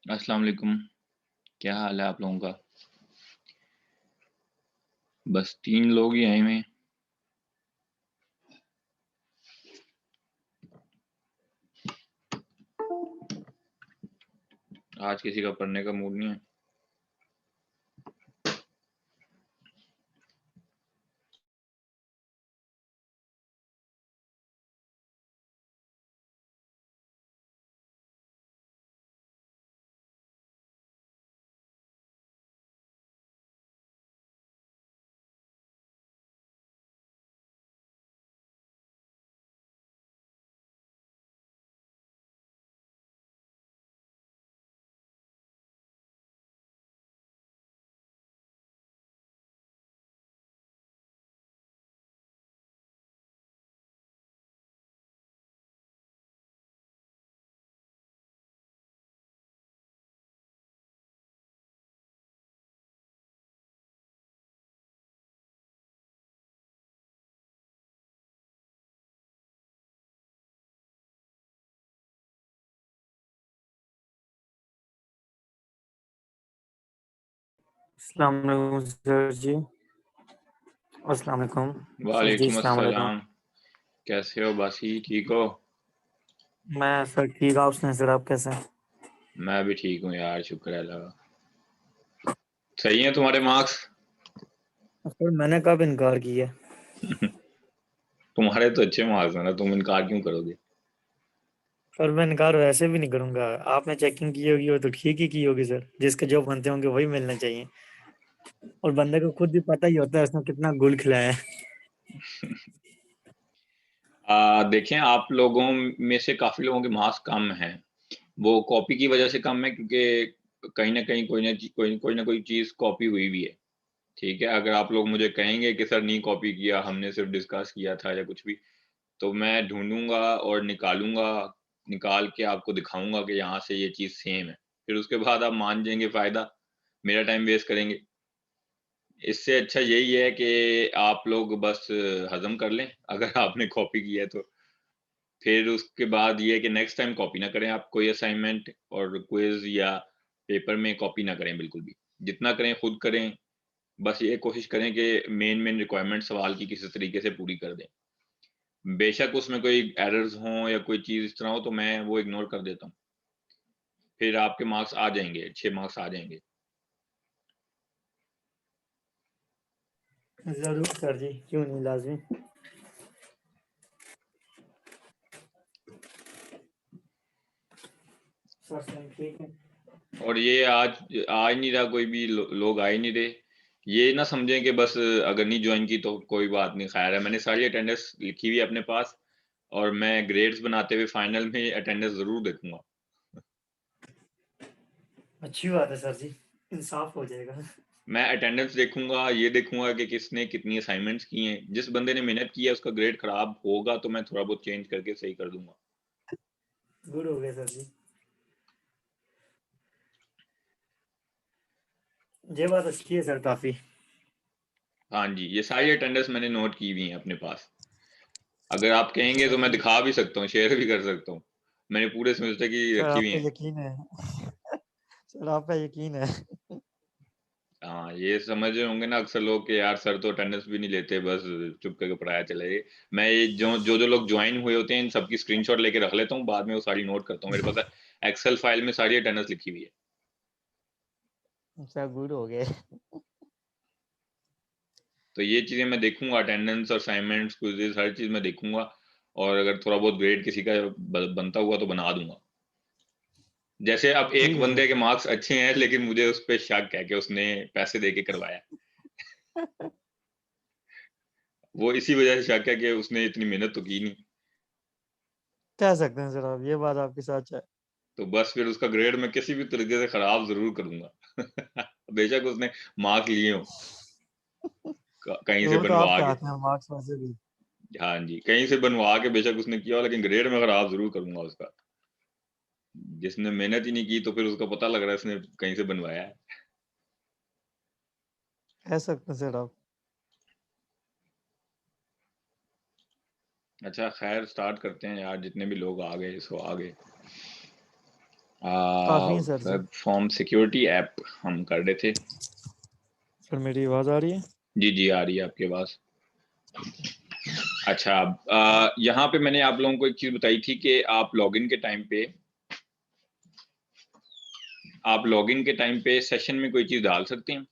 अस्सलाम वालेकुम। क्या हाल है आप लोगों का? बस 3 लोग ही आए हुए हैं। आज किसी का पढ़ने का मूड नहीं है। अस्सलाम वालेकुम सर जी। अस्सलाम वालेकुम सर जी। वालेकुम अस्सलाम वालेकुम। अस्सलाम। कैसे हो बासी, ठीक हो? मैं सर ठीक, आप सुनाएं सर, आप कैसे हैं? मैं भी ठीक हूँ यार, शुक्र है अल्लाह का। सही हैं तुम्हारे मार्क्स? सर मैंने कब इनकार किया? तुम्हारे तो अच्छे मार्क्स हैं ना, तुम इनकार क्यों करोगे? सर मैं इनकार वैसे भी नहीं करूंगा। आपने चेकिंग की होगी वो तो ठीक ही की होगी सर, जिसके जो बनते होंगे वही मिलने चाहिए। और बंदे को खुद भी पता ही होता है उसने कितना गुल खिलाया है। देखें, आप लोगों में से काफ़ी लोगों के मार्क्स कम हैं। वो कॉपी की वजह से कम है क्योंकि कहीं न कहीं कोई ना कोई चीज़ कॉपी हुई भी है। ठीक है? अगर आप लोग मुझे कहेंगे कि सर नहीं कॉपी किया, हमने सिर्फ़ डिस्कस किया था या कुछ भी, तो मैं ढूँढूँगा और निकालूँगा, निकाल के आपको दिखाऊँगा कि यहाँ से ये चीज़ सेम है। फिर उसके बाद आप मान जाएँगे फ़ायदा, मेरा टाइम वेस्ट करेंगे। इससे अच्छा यही है कि आप लोग बस हज़म कर लें, अगर आपने कॉपी किया है तो। फिर उसके बाद ये है कि नेक्स्ट टाइम कॉपी ना करें आप कोई असाइनमेंट और क्विज़ या पेपर में कॉपी ना करें बिल्कुल भी। जितना करें खुद करें, बस ये कोशिश करें कि मेन रिक्वायरमेंट सवाल की किसी तरीके से पूरी कर दें। बेशक उसमें कोई एरर्स हों या कोई चीज़ इस तरह हो तो मैं वो इग्नोर कर देता हूँ। फिर आपके मार्क्स आ जाएँगे, अच्छे मार्क्स आ जाएँगे। जरूर सर जी, क्यों नहीं, लाजमी। सर सर ठीक है। और ये आज आ ही नहीं रहा, कोई भी लोग आ ही नहीं रहे। ये ना समझें कि बस अगर नहीं जॉइन की तो कोई बात नहीं, ख़ैर है। मैंने सारी अटेंडेंस लिखी हुई है अपने पास और मैं ग्रेड्स बनाते हुए फाइनल में अटेंडेंस ज़रूर देखूँगा। अच्छी बात है सर जी, इंसाफ हो जाएगा। मैं अटेंडेंस देखूँगा, ये देखूँगा कि किसने कितनी असाइनमेंट्स की हैं। जिस बंदे ने मेहनत की है उसका ग्रेड ख़राब होगा तो मैं थोड़ा बहुत चेंज करके सही कर दूँगा। गुड हो गया सर जी। ये बात अच्छी है सर, काफी। हाँ जी, ये सारी अटेंडेंस मैंने नोट की हुई हैं अपने पास। अगर आप कहेंगे तो सर मैं दिखा भी सकता हूँ, शेयर भी कर सकता हूँ। मैंने पूरे सेमेस्टर की सर रखी आप हुई पे हैं। यकीन है। सर आप पे यकीन है। हाँ, ये समझ रहे होंगे ना अक्सर लोग कि यार सर तो अटेंडेंस भी नहीं लेते, बस चुप करके पढ़ाया चले गए। मैं ये जो लोग जॉइन हुए होते हैं इन सबकी स्क्रीनशॉट लेके रख लेता हूँ, बाद में वो सारी नोट करता हूँ। मेरे पास एक्सेल फाइल में सारी अटेंडेंस लिखी हुई है। सर गुड हो गए। तो ये चीज़ें मैं देखूँगा, अटेंडेंस और असाइनमेंट्स, क्विज़ेज़ हर चीज़ मैं देखूँगा और अगर थोड़ा बहुत ग्रेड किसी का ब बनता हुआ तो बना दूँगा। जैसे अब एक ठीक है बंदे सर। के मार्क्स अच्छे हैं लेकिन मुझे उस पे शक है कि उसने पैसे दे के करवाया। वो इसी वजह से शक है कि उसने इतनी मेहनत तो की नहीं। कह सकते हैं सर आप, ये बात आपकी सच है। तो बस फिर उसका ग्रेड मैं किसी भी तरीके से खराब ज़रूर करूँगा। बेशक उसने मार्क्स लिए हों कहीं से वो तो बनवा आपके के। हाथ में है, मार्क्स वैसे भी। हाँ जी, कहीं से बनवा के बेशक उसने किया हो लेकिन ग्रेड मैं खराब ज़रूर करूँगा उसका। जिसने मेहनत ही नहीं की तो फिर उसका पता लग रहा है इसने कहीं से बनवाया है। कह सकते हैं सर आप। अच्छा ख़ैर स्टार्ट करते हैं यार, जितने भी लोग आ गए सो आ गए। काफी है सर जी। वेब फॉर्म सिक्योरिटी ऐप हम कर रहे थे। सर मेरी आवाज आ रही है? जी जी आ रही है आपके पास। अच्छा, यहाँ पे मैंने आप लोगों को एक चीज बताई थी कि आप लॉगिन के टाइम पे सेशन में कोई चीज डाल सकते हैं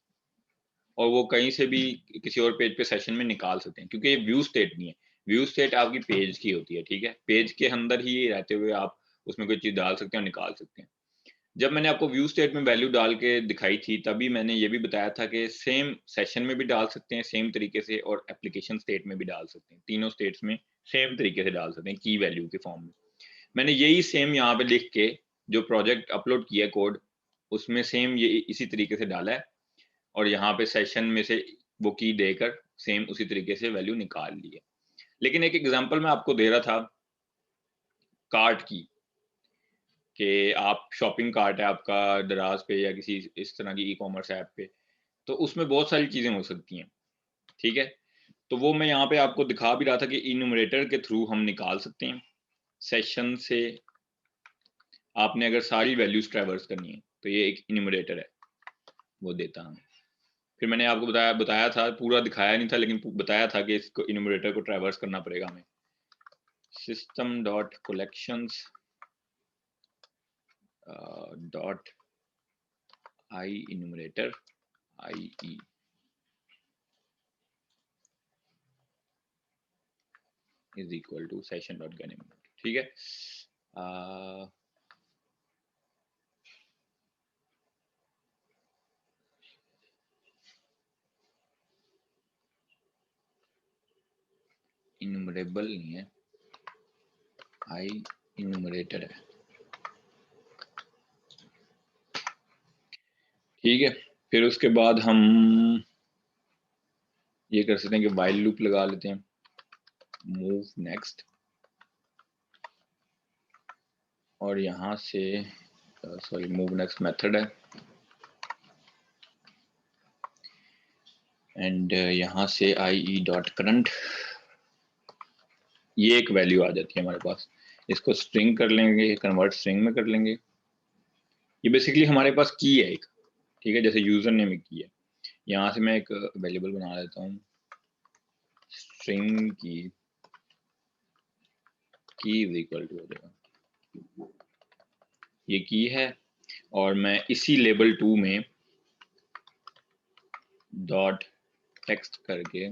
और वो कहीं से भी किसी और पेज पे सेशन में निकाल सकते हैं, क्योंकि ये व्यू स्टेट नहीं है। व्यू स्टेट आपकी पेज की होती है, ठीक है। पेज के अंदर ही रहते हुए आप उसमें कोई चीज डाल सकते हैं और निकाल सकते हैं। जब मैंने आपको व्यू स्टेट में वैल्यू डाल के दिखाई थी, तभी मैंने ये भी बताया था कि सेम सेशन में भी डाल सकते हैं सेम तरीके से, और एप्लीकेशन स्टेट में भी डाल सकते हैं। तीनों स्टेट्स में सेम तरीके से डाल सकते हैं की वैल्यू के फॉर्म में। मैंने यही सेम यहाँ पे लिख के जो प्रोजेक्ट अपलोड किया कोड, उसमें सेम ये इसी तरीके से डाला है, और यहाँ पे सेशन में से वो की देकर सेम उसी तरीके से वैल्यू निकाल ली है। लेकिन एक एग्जांपल मैं आपको दे रहा था कार्ट की, कि आप शॉपिंग कार्ट है आपका दराज पे या किसी इस तरह की ई कॉमर्स ऐप पे, तो उसमें बहुत सारी चीजें हो सकती हैं, ठीक है। तो वो मैं यहाँ पे आपको दिखा भी रहा था कि इन्यूमरेटर के थ्रू हम निकाल सकते हैं सेशन से। आपने अगर सारी वैल्यूज ट्रैवर्स करनी है तो ये एक इन्यूमरेटर है, वो देता हमें। फिर मैंने आपको बताया था, पूरा दिखाया नहीं था लेकिन बताया था कि इसको इन्यूमरेटर को ट्रैवर्स करना पड़ेगा हमें। System dot collections dot I enumerator I E is equal to session dot get enumerator, ठीक है। इन्यूमरेबल नहीं है, आई इन्यूमरेटर है, ठीक है। फिर उसके बाद हम ये कर सकते हैं कि वाइल लूप लगा लेते हैं, मूव नेक्स्ट, और यहाँ से सॉरी मूव नेक्स्ट मेथड है, एंड यहाँ से आई ई डॉट करंट, ये एक वैल्यू आ जाती है हमारे पास। इसको स्ट्रिंग कर लेंगे, कन्वर्ट स्ट्रिंग में कर लेंगे। ये बेसिकली हमारे पास की है एक, ठीक है, जैसे यूजर नेम की है। यहाँ से मैं एक वेरिएबल बना लेता हूँ, स्ट्रिंग की इज इक्वल टू हो जाएगा, ये की है, और मैं इसी लेबल 2 में डॉट टेक्स्ट करके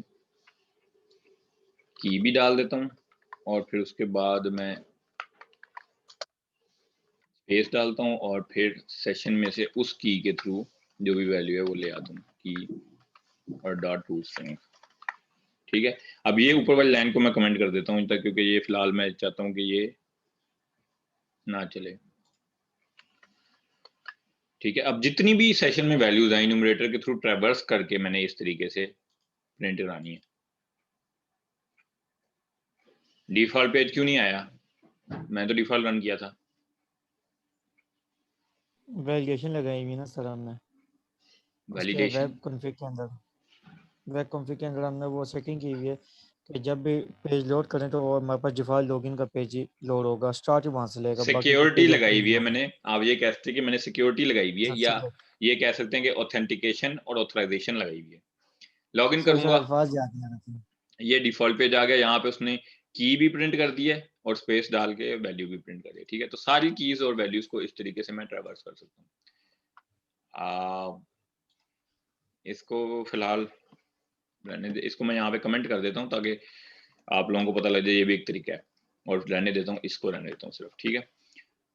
की भी डाल देता हूँ, और फिर उसके बाद मैं स्पेस डालता हूँ, और फिर सेशन में से उस की के थ्रू जो भी वैल्यू है वो ले आता हूँ, की और डॉट टू स्ट्रिंग, ठीक है। अब ये ऊपर वाली लाइन को मैं कमेंट कर देता हूँ तक, क्योंकि ये फिलहाल मैं चाहता हूँ कि ये ना चले, ठीक है। अब जितनी भी सेशन में वैल्यूज आई न्यूमरेटर के थ्रू ट्रैवर्स करके मैंने इस तरीके से प्रिंट करानी है। डिफॉल्ट पेज क्यों नहीं आया? मैं तो डिफॉल्ट रन किया था। वैलिडेशन लगाई हुई ना सर हमने उसके वैलिडेशन? वेब कॉन्फ़िग के अंदर। वेब कॉन्फ़िग के अंदर हमने वो सेटिंग की हुई है कि जब भी पेज लोड करें तो वो हमारे पास डिफ़ॉल्ट लॉगिन का पेज ही लोड होगा, स्टार्ट ही वहाँ से लेगा, बाकी कोई सिक्योरिटी पेज ओपन लगाई ही हुई नहीं है होगा। मैंने, आप ये कह सकते हैं कि मैंने सिक्योरिटी लगाई हुई है, हाँ या सिक्योर। ये कह सकते हैं कि ऑथेंटिकेशन और ऑथराइजेशन लगाई हुई है। लॉगिन सर सर करूंगा, अल्फाज याद नहीं आ रहे थे। ये डिफॉल्ट पेज आ गया, यहाँ पे उसने की भी प्रिंट कर दी है और स्पेस डाल के वैल्यू भी प्रिंट कर दी है, ठीक है। तो सारी कीज और वैल्यूज को इस तरीके से मैं ट्रैवर्स कर सकता हूँ। इसको फिलहाल रहने दे, इसको मैं यहाँ पे कमेंट कर देता हूँ ताकि आप लोगों को पता लग जाए ये भी एक तरीका है, और रहने देता हूँ, इसको रहने देता हूँ सिर्फ, ठीक है।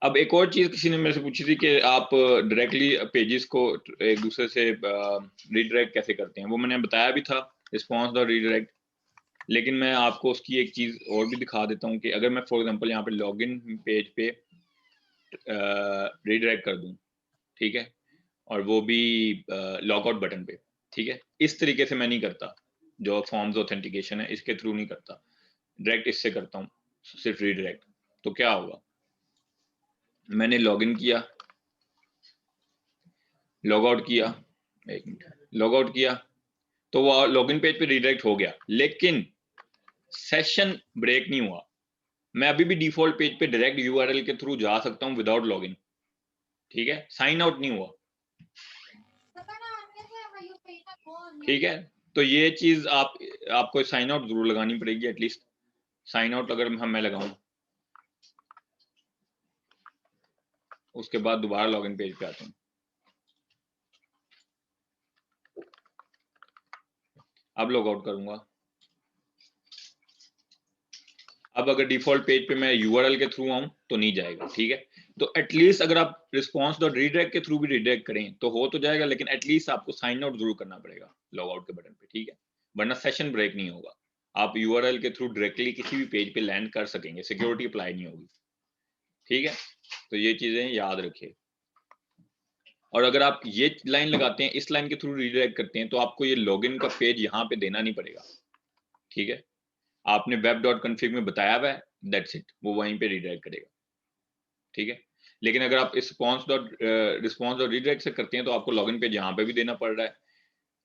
अब एक और चीज किसी ने मेरे से पूछी थी कि आप डायरेक्टली पेजेस को एक दूसरे से रीडायरेक्ट कैसे करते हैं। वो मैंने बताया भी था, रिस्पॉन्स और रीडायरेक्ट। लेकिन मैं आपको उसकी एक चीज और भी दिखा देता हूँ कि अगर मैं फॉर एग्जांपल यहाँ पे लॉगिन पेज पे रीडायरेक्ट कर दूं, ठीक है, और वो भी लॉग आउट बटन पे, ठीक है, इस तरीके से मैं नहीं करता। जो फॉर्म्स ऑथेंटिकेशन है इसके थ्रू नहीं करता, डायरेक्ट इससे करता हूँ, सिर्फ रीडायरेक्ट। तो क्या होगा, मैंने लॉगिन किया, लॉग आउट किया, एक मिनट, लॉग आउट किया, तो वो लॉगिन पेज पे रीडायरेक्ट हो गया, लेकिन सेशन ब्रेक नहीं हुआ। मैं अभी भी डिफॉल्ट पेज पे डायरेक्ट यूआरएल के थ्रू जा सकता हूँ विदाउट लॉगिन, ठीक है, साइन आउट नहीं हुआ, ठीक है। तो ये चीज आपको साइन आउट जरूर लगानी पड़ेगी, एटलीस्ट साइन आउट अगर मैं लगाऊं, उसके बाद दोबारा लॉगिन पेज पे आते हैं। अब लॉग आउट करूंगा। अब अगर डिफॉल्ट पेज पे मैं यूआरएल के थ्रू आऊं तो नहीं जाएगा, ठीक है। तो एटलीस्ट अगर आप रिस्पॉन्स डॉट रीडायरेक्ट के थ्रू भी रीडायरेक्ट करें तो हो तो जाएगा, लेकिन एटलीस्ट आपको साइन आउट जरूर करना पड़ेगा लॉग आउट के बटन पे, ठीक है, वरना सेशन ब्रेक नहीं होगा। आप यूआरएल के थ्रू डायरेक्टली किसी भी पेज पे लैंड कर सकेंगे, सिक्योरिटी अप्लाई नहीं होगी, ठीक है। तो ये चीजें याद रखिए। और अगर आप ये लाइन लगाते हैं, इस लाइन के थ्रू रीडायरेक्ट करते हैं, तो आपको ये लॉगिन का पेज यहाँ पे देना नहीं पड़ेगा, ठीक है। आपने web.config में बताया हुआ है, दैट्स इट, वो वहीं पे रीडायरेक्ट करेगा, ठीक है। लेकिन अगर आप रिस्पॉन्स डॉट रीडायरेक्ट से करते हैं तो आपको लॉगिन पेज यहाँ पे भी देना पड़ रहा है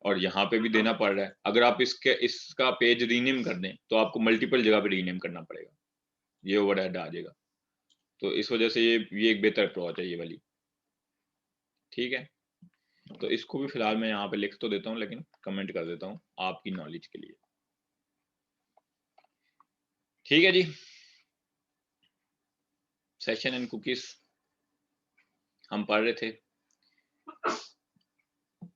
और यहाँ पे भी देना पड़ रहा है। अगर आप इसका पेज रीनेम कर दें तो आपको मल्टीपल जगह पे रीनेम करना पड़ेगा, ये ओवरहेड आ जाएगा। तो इस वजह से ये एक बेहतर अप्रोच है ये वाली, ठीक है। तो इसको भी फिलहाल मैं यहाँ पे लिख तो देता हूँ, लेकिन कमेंट कर देता हूँ आपकी नॉलेज के लिए, ठीक है जी। सेशन एंड कुकीज हम पढ़ रहे थे।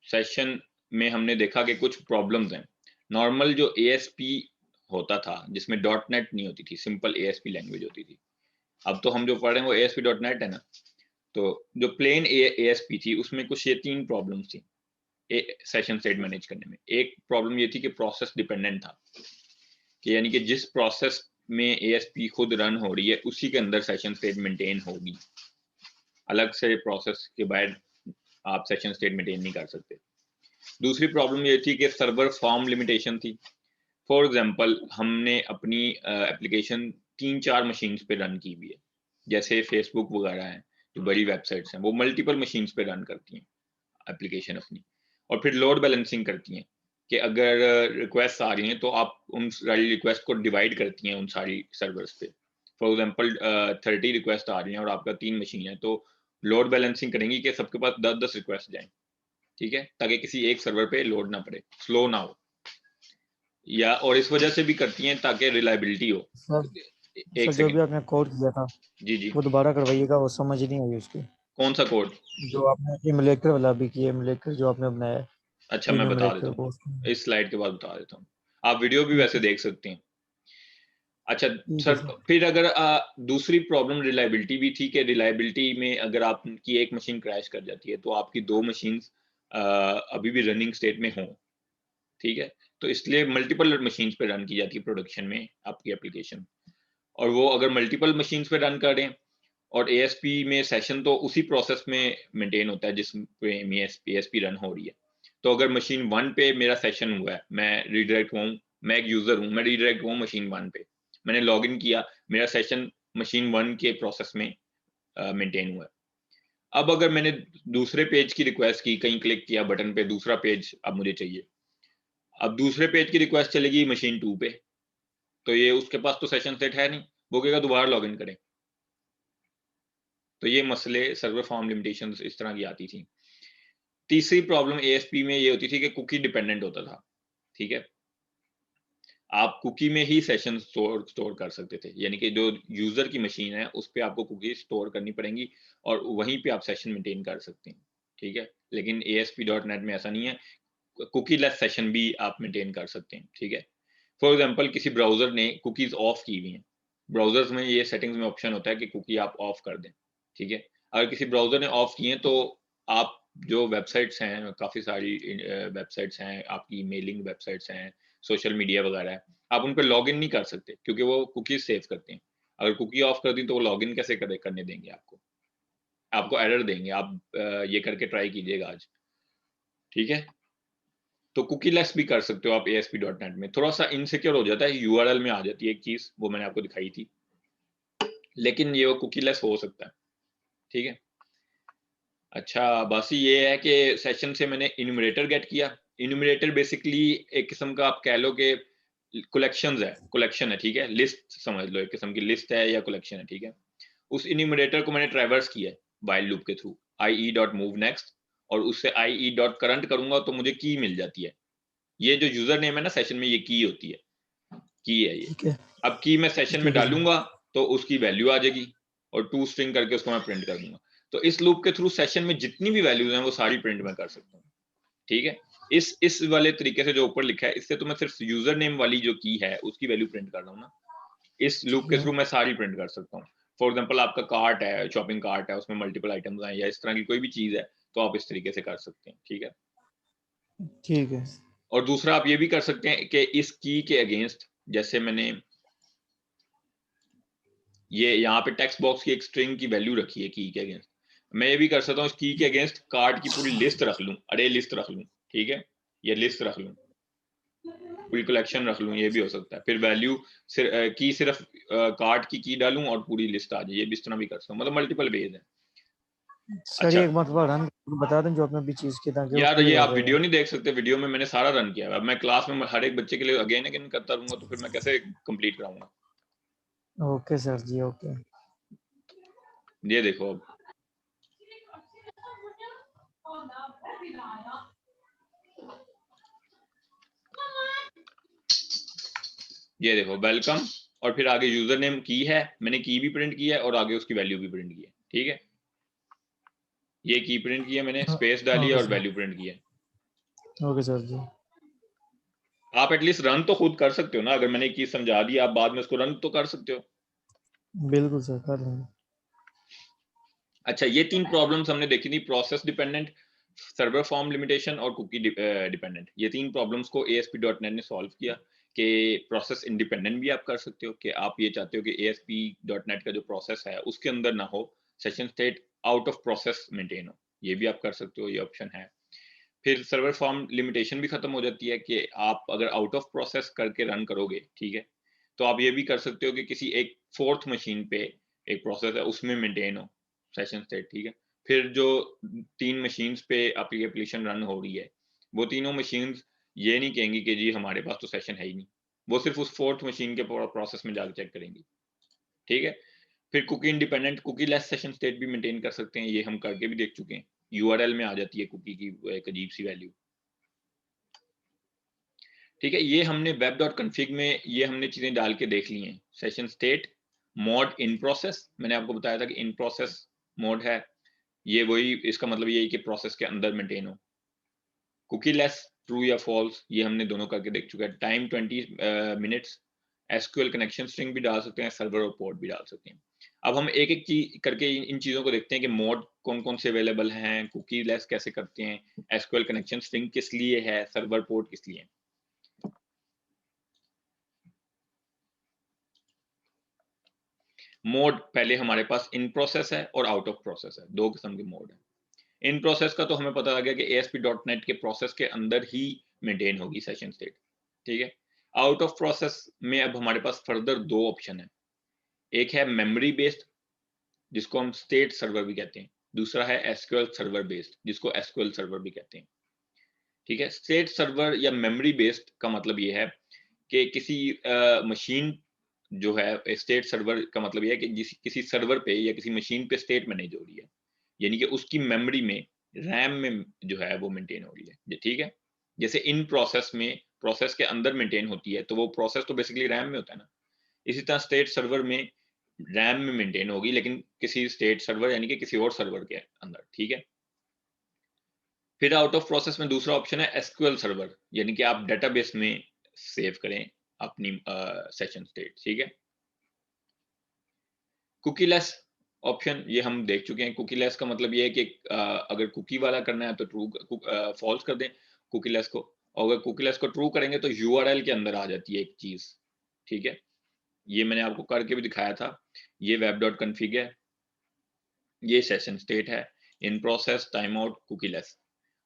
सेशन में हमने देखा कि कुछ प्रॉब्लम्स हैं। नॉर्मल जो ASP होता था जिसमें .NET नहीं होती थी, सिंपल ASP लैंग्वेज होती थी। अब तो हम जो पढ़ रहे हैं वो ASP.NET है ना। तो जो प्लेन ASP थी उसमें कुछ ये 3 प्रॉब्लम्स थी सेशन स्टेट मैनेज करने में। एक प्रॉब्लम ये थी कि प्रोसेस डिपेंडेंट था, कि यानी कि जिस प्रोसेस में ASP खुद रन हो रही है उसी के अंदर सेशन स्टेट मेंटेन होगी, अलग से प्रोसेस के बाद आप सेशन स्टेट मेंटेन नहीं कर सकते। दूसरी प्रॉब्लम ये थी कि सर्वर फॉर्म लिमिटेशन थी। फॉर एग्जांपल हमने अपनी एप्लीकेशन 3-4 मशीन्स पे रन की हुई है, जैसे फेसबुक वगैरह हैं जो बड़ी वेबसाइट्स हैं, वो मल्टीपल मशीन्स पे रन करती हैं एप्लीकेशन अपनी, और फिर लोड बैलेंसिंग करती हैं कि अगर रिक्वेस्ट आ रही हैं तो आप उन सारी रिक्वेस्ट को डिवाइड करती हैं उन सारी सर्वर्स पे। फॉर एग्जांपल 30 रिक्वेस्ट आ रही हैं और आपका 3 मशीन है, तो लोड बैलेंसिंग करेंगी कि सबके पास 10-10 रिक्वेस्ट जाएं, ठीक है, ताकि किसी एक सर्वर पे लोड ना पड़े, स्लो ना हो, या और इस वजह से भी करती हैं ताकि रिलायबिलिटी हो। सर एक सर जो सेकंड, भी आपने कोड किया था जी जी, वो दोबारा करवाइएगा, वो समझ नहीं आई उसकी। कौन सा कोड? जो आपने इमुलेटर वाला भी किया, इमुलेटर जो आपने बनाया है, अच्छा मैं बता देता इनुमरेटर हूँ, को इस स्लाइड के बाद बता देता हूँ। आप वीडियो भी ठीक वैसे है देख सकते हैं। अच्छा ठीक है सर, सर। फिर अगर दूसरी प्रॉब्लम रिलायबिलिटी भी थी कि रिलायबिलिटी में अगर आपकी एक मशीन क्रैश कर जाती है तो आपकी 2 मशीन अभी भी रनिंग स्टेट में हों, ठीक है। तो इसलिए मल्टीपल मशीन्स पे रन की जाती है प्रोडक्शन में आपकी एप्लीकेशन, और वो अगर मल्टीपल मशीन्स पे रन करें और ASP में सेशन तो उसी प्रोसेस में मेंटेन होता है जिसमें ASP रन हो रही है। तो अगर मशीन 1 पे मेरा सेशन हुआ है, मैं रीडायरेक्ट हूँ, मैं एक यूजर हूँ, मैं रीडायरेक्ट हूँ मशीन 1 पे, मैंने लॉगिन किया, मेरा सेशन मशीन 1 के प्रोसेस में मेंटेन हुआ है। अब अगर मैंने दूसरे पेज की रिक्वेस्ट की, कहीं क्लिक किया बटन पे, दूसरा पेज अब मुझे चाहिए, अब दूसरे पेज की रिक्वेस्ट चलेगी मशीन 2 पे, तो ये उसके पास तो सेशन सेट है नहीं, वो कहेगा दोबारा लॉगिन करें। तो ये मसले सर्वर फॉर्म लिमिटेशंस इस तरह की आती थी। तीसरी प्रॉब्लम ASP में ये होती थी कि कुकी डिपेंडेंट होता था, ठीक है। आप कुकी में ही सेशन स्टोर कर सकते थे, यानी कि जो यूजर की मशीन है उस पे आपको कुकी स्टोर करनी पड़ेंगी और वहीं पे आप सेशन मेंटेन कर सकते हैं, ठीक है। लेकिन ASP.NET में ऐसा नहीं है, कुकी लेस सेशन भी आप मेंटेन कर सकते हैं, ठीक है। फॉर एग्जांपल किसी ब्राउजर ने कुकीज ऑफ की हुई हैं, ब्राउजर्स में ये सेटिंग्स में ऑप्शन होता है कि कुकी आप ऑफ कर दें, ठीक है। अगर किसी ब्राउजर ने ऑफ की है तो आप जो वेबसाइट्स हैं, काफ़ी सारी वेबसाइट्स हैं, आपकी मेलिंग वेबसाइट्स हैं, सोशल मीडिया वगैरह है, आप उन पे लॉगिन नहीं कर सकते क्योंकि वो कुकीज़ सेव करते हैं। अगर कुकी ऑफ कर दी तो वो लॉगिन कैसे करने देंगे आपको? आपको एरर देंगे, आप ये करके ट्राई कीजिएगा आज, ठीक है? तो कुकी लेस भी कर सकते हो आप ASP.NET में। थोड़ा-सा इनसिक्योर हो जाता है, URL में आ जाती है एक चीज़, वो मैंने आपको दिखाई थी। लेकिन ये वो कुकी लेस हो सकता है, ठीक है? अच्छा, बस ये है कि सेशन से मैंने इन्यूमरेटर गेट किया। इन्यूमरेटर बेसिकली एक किस्म का आप कह लो कि कलेक्शन है, ठीक है? लिस्ट समझ लो, एक किस्म की लिस्ट है या कलेक्शन है, ठीक है? उस इन्यूमरेटर को मैंने ट्रैवर्स किया है व्हाइल लूप के थ्रू। IE.moveNext और उससे IE.current करूंगा तो मुझे की मिल जाती है। ये जो यूजर नेम है ना सेशन में, ये की होती है, की है ये। ठीक है, अब की मैं सेशन में ठीक है सर। डालूंगा तो उसकी वैल्यू आ जाएगी और टू स्ट्रिंग करके उसको मैं प्रिंट कर दूंगा। तो इस लूप के थ्रू सेशन में जितनी भी वैल्यूज हैं वो सारी प्रिंट मैं कर सकता हूँ। ठीक है, इस वाले तरीके से जो ऊपर लिखा है, इससे तो मैं सिर्फ यूजर नेम वाली जो की है उसकी वैल्यू प्रिंट कर रहा हूँ ना। इस लूप ठीक के है, थ्रू मैं सारी प्रिंट कर सकता हूँ। फॉर एग्जाम्पल आपका कार्ट है, शॉपिंग कार्ट है, उसमें मल्टीपल आइटम्स हैं या इस तरह की कोई भी चीज है, तो आप इस तरीके से कर सकते हैं। ठीक है, ठीक है, और दूसरा आप ये भी कर सकते हैं कि इस की के अगेंस्ट, जैसे मैंने ये यहाँ पे टेक्स्ट बॉक्स की एक स्ट्रिंग की वैल्यू रखी है की के अगेंस्ट, मैं ये भी कर सकता हूँ इस की के अगेंस्ट कार्ड की पूरी लिस्ट रख लूँ, अरे लिस्ट रख लूँ। ठीक है, ये लिस्ट रख लूँ, पूरी कलेक्शन रख लूँ, ये भी हो सकता है। फिर वैल्यू की सिर्फ कार्ड की डालूं और पूरी लिस्ट आ जाए, ये भी इस तरह भी कर सकता हूँ, मतलब मल्टीपल वेज है। सर अच्छा ये एक मतलब रन बता दें जो आपने भी चीज की, ताकि वो यार, ये क्लियर हो आप जाएगा। वीडियो नहीं देख सकते, वीडियो में मैंने सारा रन किया है। अब मैं क्लास में हर एक बच्चे के लिए अगेन अगेन करता रहूंगा तो फिर मैं कैसे कंप्लीट कराऊंगा। ओके सर जी, ओके। ये देखो, अब ये देखो वेलकम, और फिर आगे यूजर नेम की है, मैंने की भी प्रिंट की है और आगे उसकी वैल्यू भी प्रिंट की है। ठीक है, ये की प्रिंट की है मैंने, स्पेस डाली है ओके और सर, वैल्यू प्रिंट की है। ओके सर जी। आप एटलीस्ट रन तो खुद कर सकते हो ना, अगर मैंने की समझा दी, आप बाद में उसको रन तो कर सकते हो। बिल्कुल सर, कर लेंगे। अच्छा, ये तीन प्रॉब्लम्स हमने देखी थी, process dependent, server form limitation और कुकी डिपेंडेंट। ये तीन प्रॉब्लम्स को ASP.NET ने सॉल्व किया कि प्रोसेस इंडिपेंडेंट भी आप कर सकते हो, कि आप ये चाहते हो कि ASP.NET का जो प्रोसेस है उसके अंदर ना हो session state, out of process maintain हो, ये भी आप कर सकते हो, ये ऑप्शन है। फिर सर्वर फॉर्म लिमिटेशन भी खत्म हो जाती है कि आप अगर आउट ऑफ प्रोसेस करके रन करोगे, ठीक है, तो आप ये भी कर सकते हो कि किसी एक फोर्थ मशीन पे एक प्रोसेस है उसमें मेंटेन हो सेशन स्टेट। ठीक है, फिर जो तीन मशीन्स पे आपकी एप्लीकेशन रन हो रही है, वो तीनों मशीन्स ये नहीं कहेंगी कि जी हमारे पास तो सेशन है ही नहीं, वो सिर्फ उस फोर्थ मशीन के प्रोसेस में जाकर चेक करेंगी। ठीक है, फिर cookie independent, cookieless session state भी मेंटेन कर सकते हैं, ये हम करके भी देख चुके हैं। यूआरएल में आ जाती है कुकी की एक अजीब सी वैल्यू। ठीक है, ये हमने वेब डॉट कन्फिग में ये हमने चीजें डाल के देख ली हैं। Session state, mode in process, मैंने आपको बताया था कि इन प्रोसेस मोड है, ये वही, इसका मतलब ये है कि प्रोसेस के अंदर मेंटेन हो। कुकी लेस, ट्रू या फॉल्स, ये हमने दोनों करके देख चुके हैं। Time 20 minutes, SQL connection string भी डाल सकते हैं, सर्वर और पोर्ट भी डाल सकते हैं। अब हम एक एक चीज करके इन चीजों को देखते हैं कि मोड कौन कौन से अवेलेबल हैं, कुकी लेस कैसे करते हैं, एसक्यूएल कनेक्शन स्ट्रिंग किस लिए है, सर्वर पोर्ट किस लिए है। मोड पहले हमारे पास इन प्रोसेस है और आउट ऑफ प्रोसेस है, दो किस्म के मोड है। इन प्रोसेस का तो हमें पता लग गया कि ASP.NET के प्रोसेस के अंदर ही मेंटेन होगी सेशन स्टेट। ठीक है, आउट ऑफ प्रोसेस में अब हमारे पास फर्दर दो ऑप्शन है, एक है मेमोरी बेस्ड जिसको हम स्टेट सर्वर भी कहते हैं, दूसरा है एसक्यूएल सर्वर बेस्ड जिसको एसक्यूएल सर्वर भी कहते हैं। ठीक है, स्टेट सर्वर या मेमोरी बेस्ड का मतलब ये है कि किसी मशीन जो है, स्टेट सर्वर का मतलब ये है कि किसी सर्वर पे या किसी मशीन पे स्टेट मैनेज हो रही है, यानी कि उसकी मेमोरी में, रैम में जो है वो मेंटेन हो रही है। ठीक है, जैसे इन प्रोसेस में प्रोसेस के अंदर मेंटेन होती है, तो वो प्रोसेस तो बेसिकली रैम में होता है ना, इसी तरह स्टेट सर्वर में रैम में मेंटेन होगी लेकिन किसी स्टेट सर्वर यानी कि किसी और सर्वर के अंदर। ठीक है, फिर आउट ऑफ प्रोसेस में दूसरा ऑप्शन है एसक्यूएल सर्वर, यानी कि आप डेटाबेस में सेव करें अपनी सेशन स्टेट। ठीक है, कुकी लेस ऑप्शन ये हम देख चुके हैं। कुकी लेस का मतलब ये है कि अगर कुकी वाला करना है तो ट्रू फॉल्स कर दें कुकी लेस को, और अगर कुकी लेस को ट्रू करेंगे तो यूआरएल के अंदर आ जाती है एक चीज। ठीक है, ये मैंने आपको करके भी दिखाया था, ये वेब डॉट कन्फिग है, ये सेशन स्टेट है, in process, timeout, cookieless.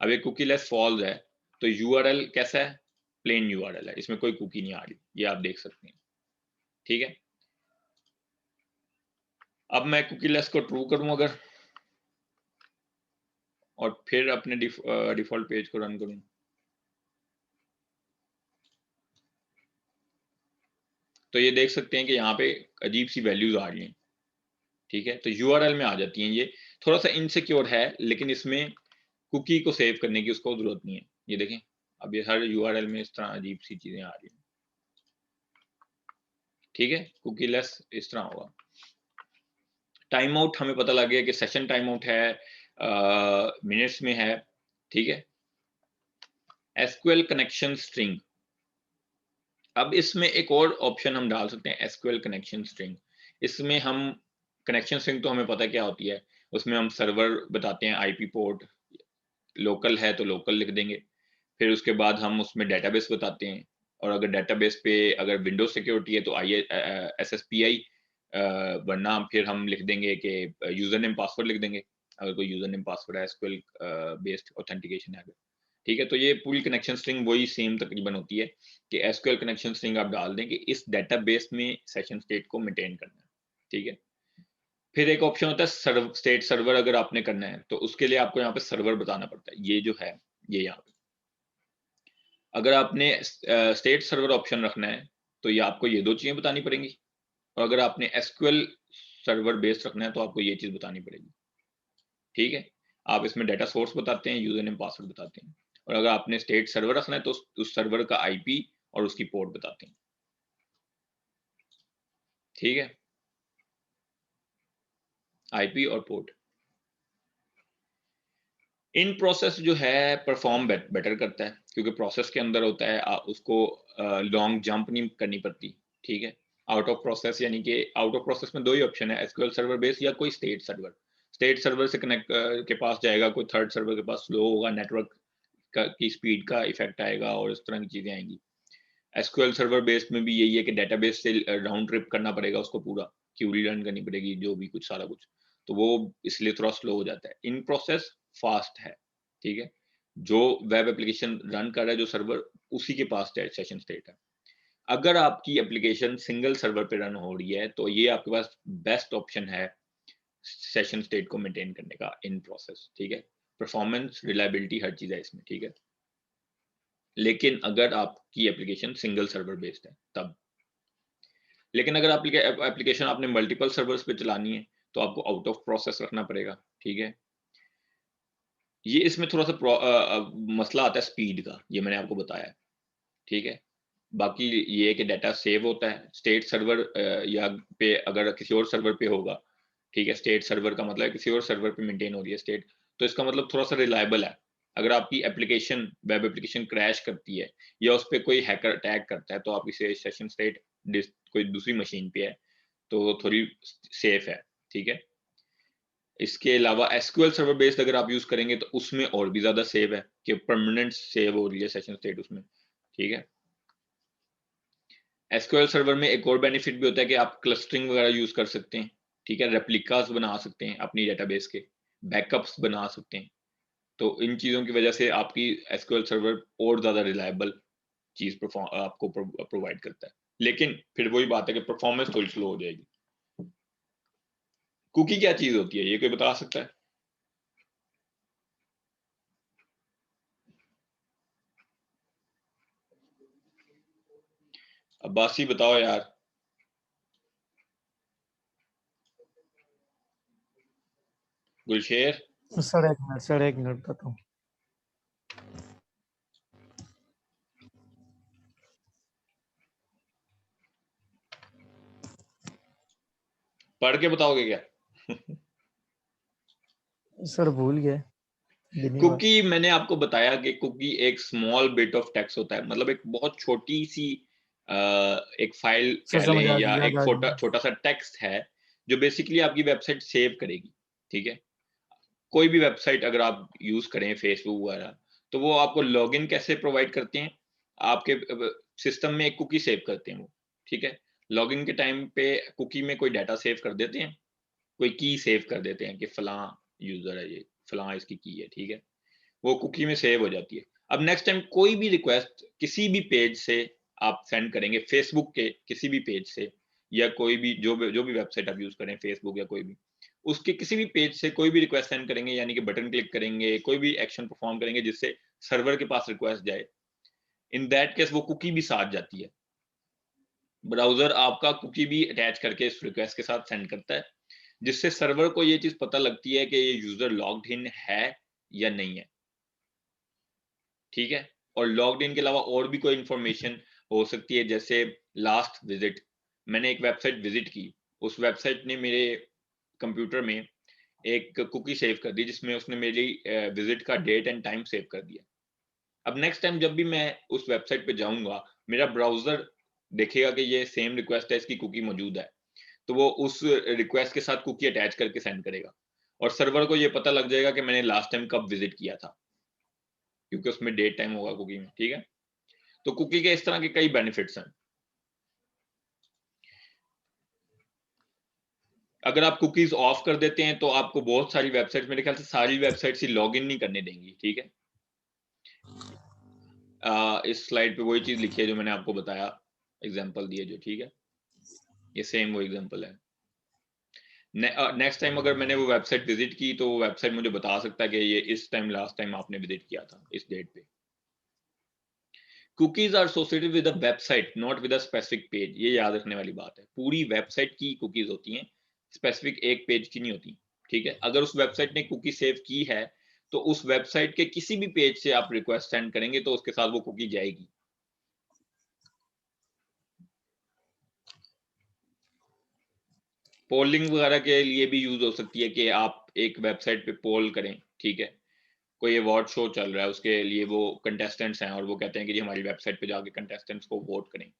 अब ये कुकी लेस फॉल्स है तो यूआरएल कैसा है, प्लेन यूआरएल है, इसमें कोई कुकी नहीं आ रही, ये आप देख सकते हैं। ठीक है, अब मैं कुकी लेस को ट्रू करूं अगर, और फिर अपने डिफॉल्ट पेज को रन करूं, तो ये देख सकते हैं कि यहाँ पे अजीब सी वैल्यूज आ रही हैं। ठीक है, तो यूआरएल में आ जाती हैं ये, थोड़ा सा इनसिक्योर है, लेकिन इसमें कुकी को सेव करने की उसको जरूरत नहीं है। ये देखें, अब ये हर यूआरएल में इस तरह अजीब सी चीजें आ रही हैं, ठीक है, कुकी लेस इस तरह होगा। टाइम आउट हमें पता लग गया कि सेशन टाइम आउट है, मिनट्स में है, ठीक है। एसक्यूएल कनेक्शन स्ट्रिंग, अब इसमें एक और ऑप्शन हम डाल सकते हैं, एसक्यूएल कनेक्शन स्ट्रिंग। इसमें हम कनेक्शन स्ट्रिंग तो हमें पता क्या होती है, उसमें हम सर्वर बताते हैं, आईपी पोर्ट, लोकल है तो लोकल लिख देंगे, फिर उसके बाद हम उसमें डेटाबेस बताते हैं, और अगर डेटाबेस पे अगर विंडोज सिक्योरिटी है तो SSPI, वरना फिर हम लिख देंगे कि यूजर नेम पासवर्ड लिख देंगे, अगर कोई यूजर नेम पासवर्ड है, एसक्यूएल बेस्ड ऑथेंटिकेशन है अगर, ठीक है। तो ये पूरी कनेक्शन स्ट्रिंग वही सेम तकरीबन होती है कि एसक्यूएल कनेक्शन स्ट्रिंग आप डाल दें कि इस डेटाबेस में सेशन स्टेट को मेंटेन करना है, ठीक है। फिर एक ऑप्शन होता है स्टेट सर्वर, अगर आपने करना है तो उसके लिए आपको यहाँ पे सर्वर बताना पड़ता है, ये जो है ये यहाँ पे। अगर आपने स्टेट सर्वर ऑप्शन रखना है तो ये आपको ये दो चीजें बतानी पड़ेंगी, और अगर आपने एसक्यूएल सर्वर बेस्ड रखना है तो आपको ये चीज बतानी पड़ेगी, ठीक है। आप इसमें डाटा सोर्स बताते हैं, यूजर नेम पासवर्ड बताते हैं, और अगर आपने स्टेट सर्वर रखना है तो उस सर्वर का आईपी और उसकी पोर्ट बताते हैं, ठीक है, आईपी और पोर्ट। इन प्रोसेस जो है परफॉर्म बेटर करता है, क्योंकि प्रोसेस के अंदर होता है, उसको लॉन्ग जंप नहीं करनी पड़ती, ठीक है। आउट ऑफ प्रोसेस यानी कि आउट ऑफ प्रोसेस में दो ही ऑप्शन है, एसक्यूएल सर्वर बेस या कोई स्टेट सर्वर। स्टेट सर्वर से कनेक्ट के पास जाएगा, कोई थर्ड सर्वर के पास स्लो होगा, नेटवर्क की स्पीड का इफेक्ट आएगा और इस तरह की चीजें आएंगी। एसक्यूएल सर्वर बेस्ड में भी यही है कि डेटाबेस से राउंड ट्रिप करना पड़ेगा उसको, पूरा क्यूरी रन करनी पड़ेगी, जो भी कुछ सारा कुछ, तो वो इसलिए थोड़ा स्लो हो जाता है। इन प्रोसेस फास्ट है, ठीक है, जो वेब एप्लीकेशन रन कर रहा है जो सर्वर, उसी के पास सेशन स्टेट है। अगर आपकी एप्लीकेशन सिंगल सर्वर पे रन हो रही है तो ये आपके पास बेस्ट ऑप्शन है सेशन स्टेट को मेंटेन करने का, इन प्रोसेस, ठीक है। परफॉर्मेंस, रिलायबिलिटी, हर चीज है इसमें, ठीक है। लेकिन अगर आपकी एप्लीकेशन सिंगल सर्वर बेस्ड है तब, लेकिन अगर एप्लीकेशन आपने मल्टीपल सर्वर्स पे चलानी है तो आपको आउट ऑफ प्रोसेस रखना पड़ेगा, ठीक है। ये इसमें थोड़ा सा मसला आता है स्पीड का, ये मैंने आपको बताया, ठीक है। बाकी ये है कि डाटा सेव होता है स्टेट सर्वर या पे, अगर किसी और सर्वर पे होगा, ठीक है, स्टेट सर्वर का मतलब है किसी और सर्वर पे मेंटेन हो रही है स्टेट, तो इसका मतलब थोड़ा सा रिलायबल है। अगर आपकी एप्लीकेशन, वेब एप्लीकेशन क्रैश करती है या उस पर कोई हैकर अटैक करता है तो आप इसे सेशन स्टेट कोई दूसरी मशीन पे है तो थोड़ी सेफ है, ठीक है। इसके अलावा एसक्यूएल सर्वर बेस्ड अगर आप यूज करेंगे तो उसमें और भी ज्यादा सेव है कि परमानेंट सेव हो रही है सेशन स्टेट उसमें, ठीक है। एसक्यूएल सर्वर में एक और बेनिफिट भी होता है कि आप क्लस्टरिंग वगैरह यूज कर सकते हैं, ठीक है, रेप्लिकास बना सकते हैं अपनी डेटाबेस के, बैकअप्स बना सकते हैं। तो इन चीजों की वजह से आपकी एसक्यूएल सर्वर और ज्यादा रिलायबल चीज आपको प्रोवाइड करता है। लेकिन फिर वही बात है कि परफॉर्मेंस थोड़ी स्लो हो जाएगी। कुकी क्या चीज होती है, ये कोई बता सकता है? अब्बासी बताओ यार। गुलशेर? सर एक मिनट बताता हूँ। पढ़ के बताओगे क्या? सर भूल गए। कुकी मैंने आपको बताया कि कुकी एक स्मॉल बिट ऑफ टेक्स्ट होता है, मतलब एक बहुत छोटी सी एक फाइल सर कह लें समझ आ या गई, याद एक आ छोटा गई। छोटा सा टेक्स्ट है जो बेसिकली आपकी वेबसाइट सेव करेगी, ठीक है। कोई भी वेबसाइट अगर आप यूज करें, फेसबुक वगैरह, तो वो आपको लॉगिन कैसे प्रोवाइड करते हैं, आपके सिस्टम में एक कुकी सेव करते हैं वो, ठीक है। लॉगिन के टाइम पे कुकी में कोई डाटा सेव कर देते हैं, कोई की सेव कर देते हैं कि फलां यूजर है, ये फलां इसकी की है, ठीक है, वो कुकी में सेव हो जाती है। अब नेक्स्ट टाइम कोई भी रिक्वेस्ट किसी भी पेज से आप सेंड करेंगे, फेसबुक के किसी भी पेज से, या कोई भी जो भी वेबसाइट आप यूज करें, फेसबुक या कोई भी, उसके किसी भी पेज से कोई भी रिक्वेस्ट सेंड करेंगे, यानी कि बटन क्लिक करेंगे, कोई भी एक्शन परफॉर्म करेंगे जिससे सर्वर के पास रिक्वेस्ट जाए, इन दैट केस वो कुकी भी साथ जाती है। ब्राउजर आपका कुकी भी अटैच करके इस रिक्वेस्ट के साथ सेंड करता है, जिससे सर्वर को ये चीज पता लगती है कि ये यूजर लॉग्ड इन है या नहीं है, ठीक है। और लॉग्ड इन के अलावा और भी कोई इंफॉर्मेशन हो सकती है, जैसे लास्ट विजिट, मैंने एक वेबसाइट विजिट की, उस वेबसाइट ने मेरे कंप्यूटर में एक कुकी सेव कर दी जिसमें उसने मेरी विजिट का डेट एंड टाइम सेव कर दिया। अब नेक्स्ट टाइम जब भी मैं उस वेबसाइट पे जाऊंगा, मेरा ब्राउजर देखेगा कि ये सेम रिक्वेस्ट है, इसकी कुकी मौजूद है, तो वो उस रिक्वेस्ट के साथ कुकी अटैच करके सेंड करेगा, और सर्वर को ये पता लग जाएगा कि मैंने लास्ट टाइम कब विजिट किया था, क्योंकि उसमें डेट टाइम होगा कुकी में, ठीक है। तो कुकी के इस तरह के कई बेनिफिट्स हैं। अगर आप कुकीज ऑफ कर देते हैं तो आपको बहुत सारी वेबसाइट, मेरे ख्याल से सारी वेबसाइट्स ही लॉग इन नहीं करने देंगी, ठीक है। इस स्लाइड पे वही चीज लिखी है जो मैंने आपको बताया, एग्जांपल दिए जो, ठीक है, ये सेम वो एग्जांपल है। नेक्स्ट टाइम अगर मैंने वो वेबसाइट विजिट की तो वो वेबसाइट मुझे बता सकता है कि ये इस टाइम लास्ट टाइम आपने विजिट किया था इस डेट पे। Cookies are associated with a website not with a specific page, ये याद रखने वाली बात है, पूरी वेबसाइट की कुकीज होती हैं, स्पेसिफिक एक पेज की नहीं होती, ठीक है। अगर उस वेबसाइट ने कुकी सेव की है तो उस वेबसाइट के किसी भी पेज से आप रिक्वेस्ट सेंड करेंगे तो उसके साथ वो कुकी जाएगी। पोलिंग वगैरह के लिए भी यूज हो सकती है कि आप एक वेबसाइट पे पोल करें, ठीक है, कोई अवार्ड शो चल रहा है, उसके लिए वो कंटेस्टेंट्स हैं और वो कहते हैं कि जी हमारी वेबसाइट पे जाके कंटेस्टेंट्स को वोट करें,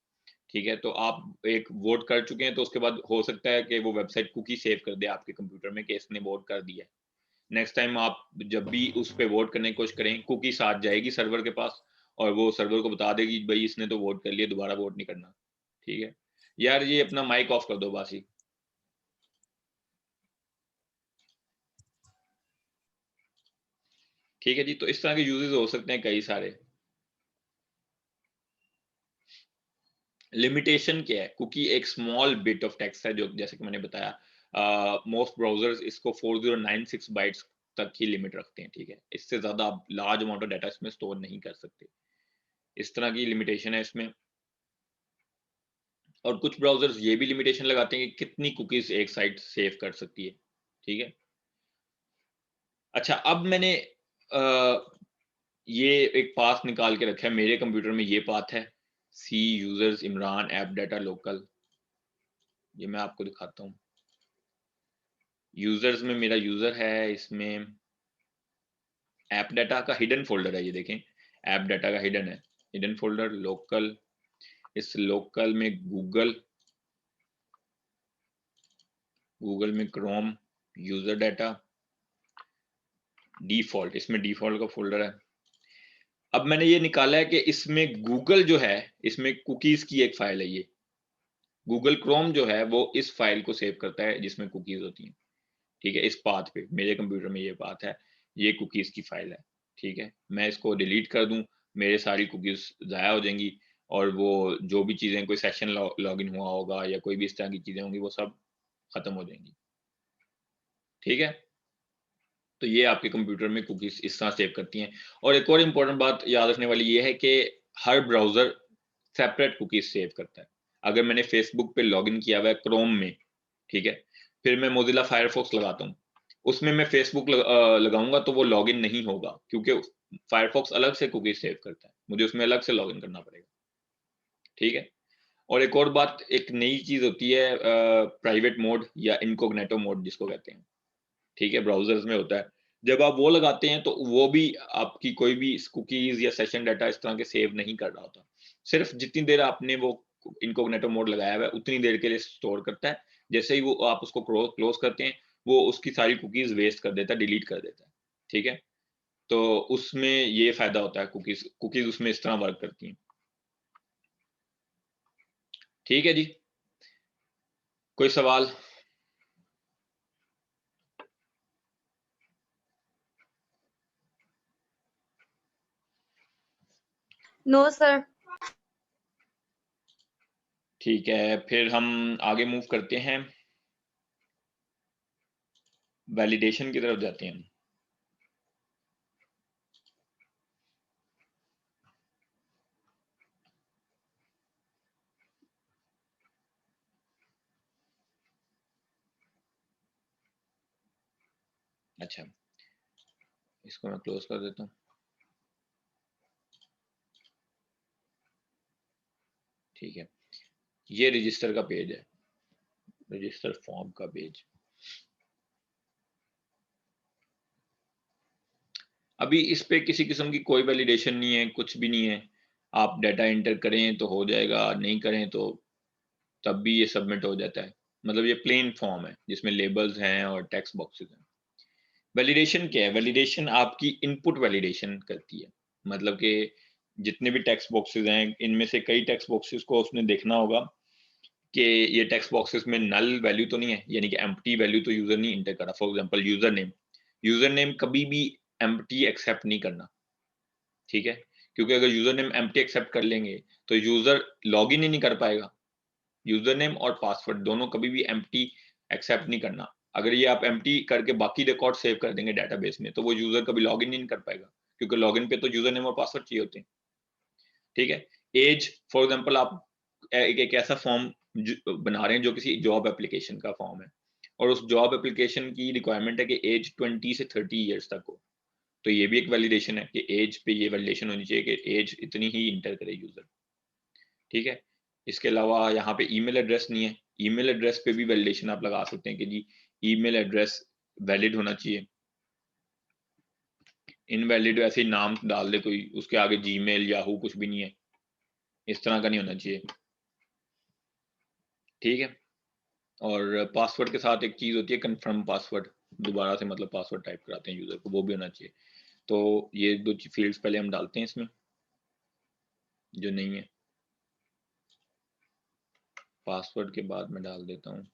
ठीक है। तो आप एक वोट कर चुके हैं तो उसके बाद हो सकता है कि वो वेबसाइट कुकी सेव कर दे आपके कंप्यूटर में कि इसने वोट कर दिया है। नेक्स्ट टाइम आप जब भी उस पे वोट करने की कोशिश करें, कुकी साथ जाएगी सर्वर के पास और वो सर्वर को बता देगी भाई इसने तो वोट कर लिया, दोबारा वोट नहीं करना, ठीक है। यार ये अपना माइक ऑफ कर दो बासी। ठीक है जी, तो इस तरह के यूजेस हो सकते हैं कई सारे। लिमिटेशन क्या है, कुकी एक स्मॉल बिट ऑफ टेक्स्ट है जो जैसे कि मैंने बताया, मोस्ट ब्राउजर्स इसको 4096 बाइट्स तक ही लिमिट रखते हैं, ठीक है। इससे ज्यादा आप लार्ज अमाउंट ऑफ डाटा इसमें स्टोर नहीं कर सकते, इस तरह की लिमिटेशन है इसमें। और कुछ ब्राउजर्स ये भी लिमिटेशन लगाते हैं कि कितनी कुकीज एक साइट सेव कर सकती है, ठीक है। अच्छा, अब मैंने ये एक पाथ निकाल के रखा है, मेरे कंप्यूटर में ये पाथ है, C users Imran app data local, ये मैं आपको दिखाता हूँ। यूजर्स में मेरा यूजर है, इसमें ऐप डाटा का हिडन फोल्डर है, ये देखें, ऐप डाटा का हिडन है, हिडन फोल्डर लोकल। इस लोकल में गूगल में क्रोम, यूजर डाटा, डिफॉल्ट, इसमें डिफॉल्ट का फोल्डर है। अब मैंने ये निकाला है कि इसमें गूगल जो है, इसमें कुकीज की एक फाइल है, ये गूगल क्रोम जो है वो इस फाइल को सेव करता है जिसमें कुकीज होती हैं, ठीक है। इस पाथ पे मेरे कंप्यूटर में ये पाथ है, ये कुकीज की फाइल है, ठीक है। मैं इसको डिलीट कर दूं, मेरे सारी कुकीज जाया हो जाएंगी, और वो जो भी चीजें, कोई सेशन लॉगिन हुआ होगा या कोई भी इस तरह की चीजें होंगी वो सब खत्म हो जाएंगी, ठीक है। तो ये आपके कंप्यूटर में कुकीज इस तरह सेव करती हैं। और एक और इम्पोर्टेंट बात याद रखने वाली ये है कि हर ब्राउजर सेपरेट कुकीज सेव करता है। अगर मैंने फेसबुक पे लॉगिन किया हुआ है क्रोम में, ठीक है, फिर मैं मोजिला फायरफॉक्स लगाता हूँ, उसमें मैं फेसबुक लगाऊंगा तो वो लॉगिन नहीं होगा, क्योंकि फायरफॉक्स अलग से कुकीज सेव करता है, मुझे उसमें अलग से लॉगिन करना पड़ेगा, ठीक है। और एक और बात, एक नई चीज होती है प्राइवेट मोड या इनकॉग्निटो मोड जिसको कहते हैं, ठीक है, ब्राउजर्स में होता है। जब आप वो लगाते हैं तो वो भी आपकी कोई भी कुकीज या सेशन डाटा इस तरह के सेव नहीं कर रहा होता, सिर्फ जितनी देर आपने वो इनकॉग्निटो मोड लगाया हुआ है उतनी देर के लिए स्टोर करता है। जैसे ही वो आप उसको क्लोज करते हैं, वो उसकी सारी कुकीज वेस्ट कर देता है, डिलीट कर देता है, ठीक है। तो उसमें ये फायदा होता है, कुकीज कुकीज उसमें इस तरह वर्क करती हैं, ठीक है जी। कोई सवाल? No sir. ठीक है, फिर हम आगे मूव करते हैं, वैलिडेशन की तरफ जाते हैं। अच्छा, इसको मैं क्लोज कर देता हूँ। ठीक है, ये रजिस्टर का पेज है, रजिस्टर फॉर्म का पेज। अभी इस पे किसी किस्म की कोई वैलिडेशन नहीं है, कुछ भी नहीं है। आप डाटा एंटर करें तो हो जाएगा, नहीं करें तो तब भी ये सबमिट हो जाता है। मतलब ये प्लेन फॉर्म है जिसमें लेबल्स हैं और टेक्स्ट बॉक्सेस हैं। वैलिडेशन क्या है? वैलिडेशन आपकी इनपुट वैलिडेशन करती है। मतलब कि जितने भी टेक्स्ट बॉक्सेस हैं, इनमें से कई टेक्स्ट बॉक्सेस को उसने देखना होगा कि ये टेक्स्ट बॉक्सेस में नल वैल्यू तो नहीं है, यानी कि एम्प्टी वैल्यू तो यूजर नहीं इंटर करा। फॉर एग्जांपल यूजर नेम कभी भी एम्प्टी एक्सेप्ट नहीं करना, ठीक है? क्योंकि अगर यूजर नेम एम्प्टी एक्सेप्ट कर लेंगे तो यूजर लॉगिन ही नहीं कर पाएगा। यूजर नेम और पासवर्ड दोनों कभी भी एम्प्टी एक्सेप्ट नहीं करना। अगर ये आप एम्प्टी करके बाकी रिकॉर्ड सेव कर देंगे डेटाबेस में तो वो यूजर कभी लॉगिन नहीं कर पाएगा, क्योंकि लॉगिन पे तो यूजर नेम और पासवर्ड चाहिए होते हैं। ठीक है? एज फॉर एग्जांपल आप एक ऐसा फॉर्म बना रहे हैं जो किसी जॉब एप्लीकेशन का फॉर्म है, और उस जॉब एप्लीकेशन की रिक्वायरमेंट है कि एज 20 से 30 ईयर्स तक हो। तो ये भी एक वैलिडेशन है कि एज पे ये वैलिडेशन होनी चाहिए कि एज इतनी ही इंटर करे यूजर। ठीक है? इसके अलावा यहाँ पे ईमेल एड्रेस नहीं है। ईमेल एड्रेस पे भी वैलिडेशन आप लगा सकते हैं कि जी ईमेल एड्रेस वैलिड होना चाहिए। इनवैलिड ऐसे ही नाम डाल दे कोई, उसके आगे जीमेल याहू कुछ भी नहीं है, इस तरह का नहीं होना चाहिए। ठीक है? और पासवर्ड के साथ एक चीज होती है कंफर्म पासवर्ड, दोबारा से मतलब पासवर्ड टाइप कराते हैं यूजर को, वो भी होना चाहिए। तो ये दो फील्ड्स पहले हम डालते हैं इसमें जो नहीं है। पासवर्ड के बाद मैं डाल देता हूँ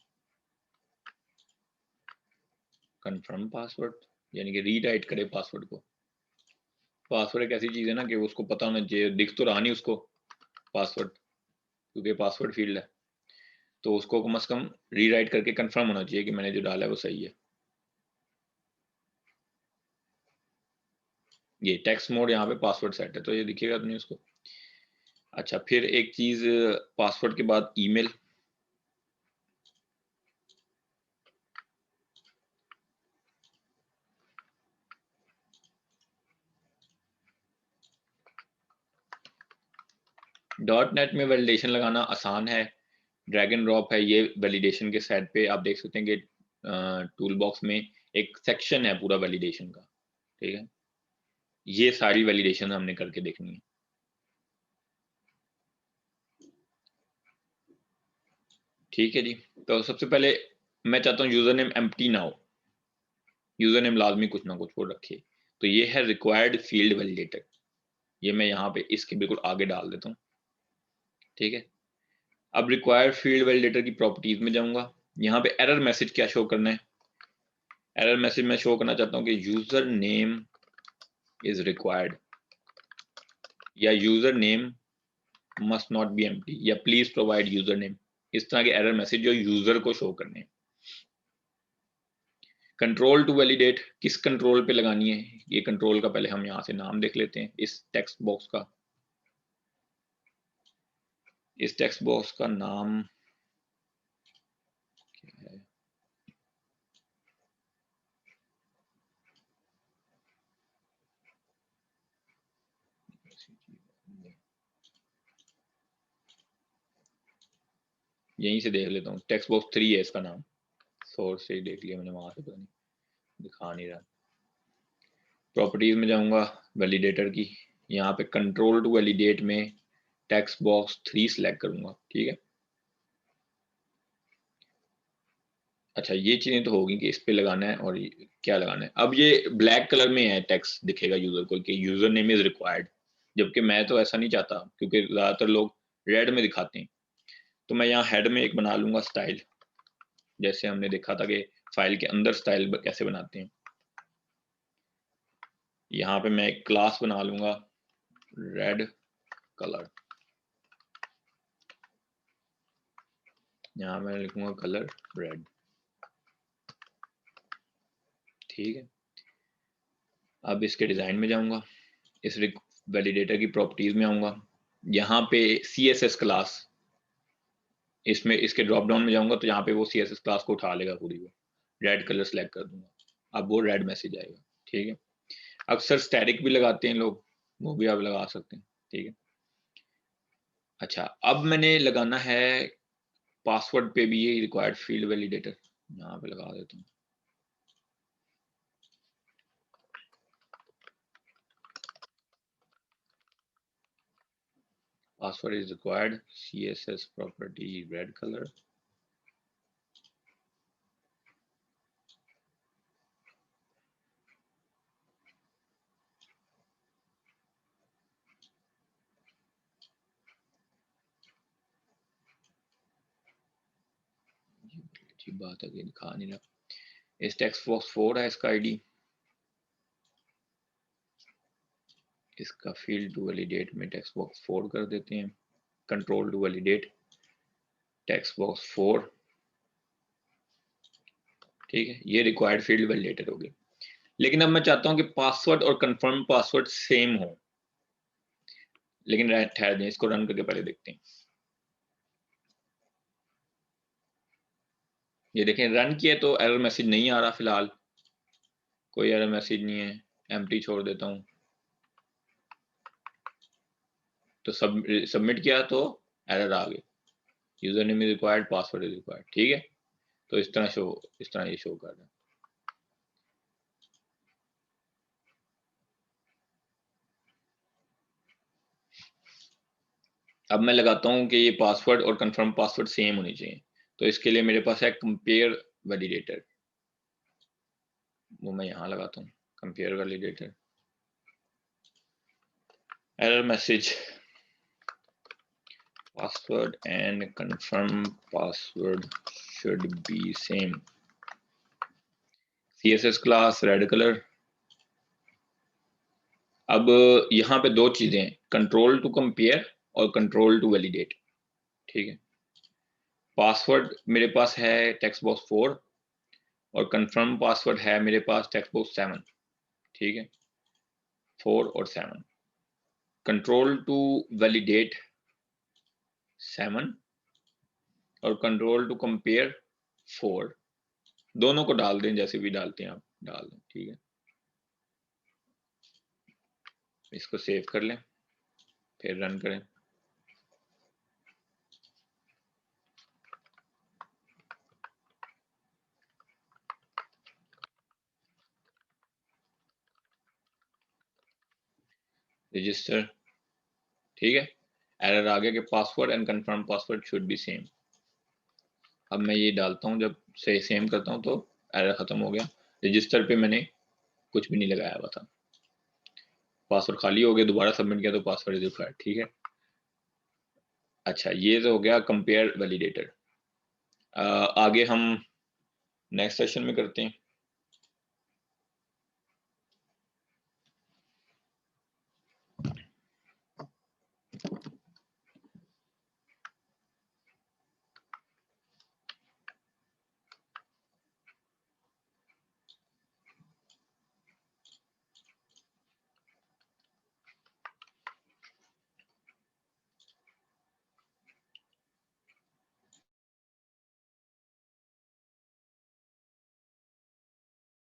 कंफर्म पासवर्ड, यानी कि रीराइट करे पासवर्ड को। पासवर्ड एक ऐसी चीज है ना कि उसको पता होना चाहिए, दिख तो रहा नहीं उसको पासवर्ड, क्योंकि पासवर्ड फील्ड है, तो उसको कम से कम रीराइट करके कंफर्म होना चाहिए कि मैंने जो डाला है वो सही है। ये टेक्स्ट मोड यहाँ पे पासवर्ड सेट है, तो ये दिखेगा तो नहीं उसको। अच्छा, फिर एक चीज, पासवर्ड के बाद ईमेल। डॉट नेट में वैलिडेशन लगाना आसान है, ड्रैग एंड ड्रॉप है। ये वैलिडेशन के सेट पे आप देख सकते हैं कि टूल बॉक्स में एक सेक्शन है पूरा वैलिडेशन का। ठीक है? ये सारी वैलिडेशन हमने करके देखनी है। ठीक है जी। तो सबसे पहले मैं चाहता हूँ यूजर नेम एम्प्टी ना हो, यूजर नेम लाजमी कुछ ना कुछ वो रखे। तो ये है रिक्वायर्ड फील्ड वैलिडेटर, ये मैं यहाँ पे इसके बिल्कुल आगे डाल देता हूँ। ठीक है? अब रिक्वायर्ड फील्ड वैलिडेटर की प्रॉपर्टीज में जाऊंगा। यहाँ पे एरर मैसेज क्या शो करना है? एरर मैसेज में शो करना चाहता हूँ कि यूजर नेम इज रिक्वायर्ड, या user name must not be empty, या प्लीज प्रोवाइड यूजर नेम। इस तरह के एरर मैसेज जो यूजर को शो करने हैं। कंट्रोल टू वैलिडेट, किस कंट्रोल पे लगानी है? ये कंट्रोल का पहले हम यहाँ से नाम देख लेते हैं इस टेक्स्ट बॉक्स का। इस टेक्स्ट बॉक्स का नाम क्या है? यहीं से देख लेता हूँ, टेक्स्ट बॉक्स 3 है इसका नाम, सोर्स से देख लिया मैंने, वहां से पता नहीं दिखा नहीं रहा। प्रॉपर्टीज में जाऊंगा वैलिडेटर की, यहाँ पे कंट्रोल टू वैलिडेट में टेक्स्ट बॉक्स 3 सिलेक्ट करूंगा। ठीक है? अच्छा, ये चीजें तो होगी कि इस पे लगाना है और क्या लगाना है। अब ये ब्लैक कलर में है, टेक्स्ट दिखेगा यूजर को कि यूजर नेम इज रिक्वायर्ड, जबकि मैं तो ऐसा नहीं चाहता, क्योंकि ज्यादातर लोग रेड में दिखाते हैं। तो मैं यहाँ हेड में एक बना लूंगा स्टाइल, जैसे हमने देखा था कि फाइल के अंदर स्टाइल कैसे बनाते हैं। यहाँ पे मैं एक क्लास बना लूंगा रेड कलर, यहाँ मैं लिखूंगा कलर रेड। ठीक है? अब इसके डिजाइन में जाऊंगा, इस वैलिडेटर की प्रॉपर्टीज में आऊंगा, यहाँ पे CSS क्लास, इसमें इसके ड्रॉप डाउन में जाऊंगा तो यहाँ पे वो CSS क्लास को उठा लेगा पूरी, वो रेड कलर सेलेक्ट कर दूंगा। अब वो रेड मैसेज आएगा। ठीक है, अक्सर स्टैटिक भी लगाते हैं लोग, वो भी आप लगा सकते हैं। ठीक है, अच्छा अब मैंने लगाना है पासवर्ड पे भी ये रिक्वायर्ड फील्ड वैलिडेटर, यहाँ पे लगा देता हूँ। Password is required, CSS property red color. अच्छी बात है कि दिखा नहीं रहा। इस टेक्स्ट बॉक्स 4 है इसका आईडी, इसका फील्ड टू वैलिडेट में टेक्स्ट बॉक्स 4 कर देते हैं। Control to validate text box 4। ठीक है, ये रिक्वायर्ड फील्ड वैलिडेटर हो गया। लेकिन अब मैं चाहता हूं कि पासवर्ड और कंफर्म पासवर्ड सेम हो, लेकिन ठहर दें, इसको रन करके पहले देखते हैं। ये देखें रन किया तो एरर मैसेज नहीं आ रहा, फिलहाल कोई एरर मैसेज नहीं है, एम्प्टी छोड़ देता हूं। तो सबमिट किया तो एरर आ गई, user name is required, password is required. ठीक है, तो इस तरह ये शो कर रहा है। अब मैं लगाता हूं कि ये पासवर्ड और कंफर्म पासवर्ड सेम होनी चाहिए, तो इसके लिए मेरे पास है कंपेयर वैलिडेटर, वो मैं यहां लगाता हूं, compare validator. Error message, password and confirm password should be same, CSS class red color। अब यहाँ पे दो चीजें हैं, कंट्रोल टू कंपेयर और कंट्रोल टू वैलिडेट। ठीक है, पासवर्ड मेरे पास है टेक्स्ट बॉक्स 4 और कंफर्म पासवर्ड है मेरे पास टेक्स्ट बॉक्स 7। ठीक है, 4 और 7। कंट्रोल टू वैलिडेट 7 और कंट्रोल टू कंपेयर 4, दोनों को डाल दें, जैसे भी डालते हैं आप डाल दें। ठीक है, इसको सेव कर लें, फिर रन करें। रजिस्टर, ठीक है, एरर आ गया कि password and confirm password should be same. अब मैं ये डालता हूँ, जब से सेम करता हूँ तो एरर खत्म हो गया। रजिस्टर पे मैंने कुछ भी नहीं लगाया हुआ था, पासवर्ड खाली हो गया, दोबारा सबमिट किया तो पासवर्ड इज रिक्वायर्ड। ठीक है, अच्छा ये तो हो गया कंपेयर वैलिडेटर। आगे हम नेक्स्ट सेशन में करते हैं।